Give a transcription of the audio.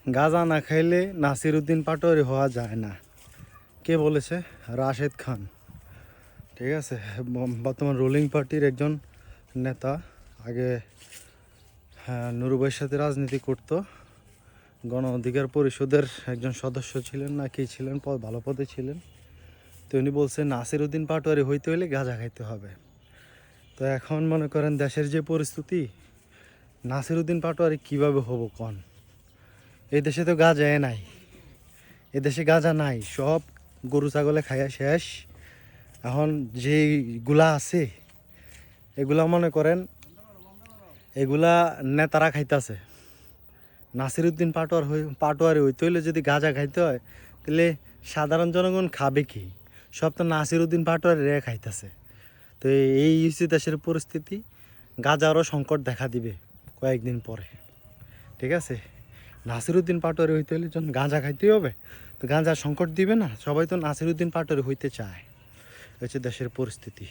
গাঁজা না খাইলে নাসিরউদ্দিন পাটোয়ারি হওয়া যায় না। কে বলেছে? রাশেদ খান। ঠিক আছে, বর্তমান রুলিং পার্টির একজন নেতা। আগে নুরুভাইয়ের সাথে রাজনীতি করতো, গণ অধিকার পরিষদের একজন সদস্য ছিলেন না কি ছিলেন, ভালো পদে ছিলেন। তো উনি বলছেন নাসিরউদ্দিন পাটোয়ারি হইতে হলে গাঁজা খাইতে হবে। তো এখন মনে করেন দেশের যে পরিস্থিতি, নাসিরউদ্দিন পাটোয়ারি কীভাবে হবো কন? এই দেশে তো গাঁজা নাই, এ দেশে গাঁজা নাই, সব গরু ছাগলে খাইয়া শেষ। এখন যেগুলা আছে এগুলা মনে করেন এগুলা নেতারা খাইতেছে। নাসিরউদ্দিন পাটোয়ারি হইতে হইলে যদি গাঁজা খাইতে হয় তাহলে সাধারণ জনগণ খাবে কি? সব তো নাসিরউদ্দিন পাটোয়ারি রে খাইতেছে। তো এই হচ্ছে দেশের পরিস্থিতি। গাঁজারও সংকট দেখা দিবে কয়েকদিন পরে। ঠিক আছে, নাসিরউদ্দিন পাটোয়ারি হইতে হলে যখন গাঁজা খাইতে হবে, তো গাঁজার সংকট দিবে না? সবাই তো নাসিরউদ্দিন পাটোয়ারি হইতে চায়। হচ্ছে দেশের পরিস্থিতি।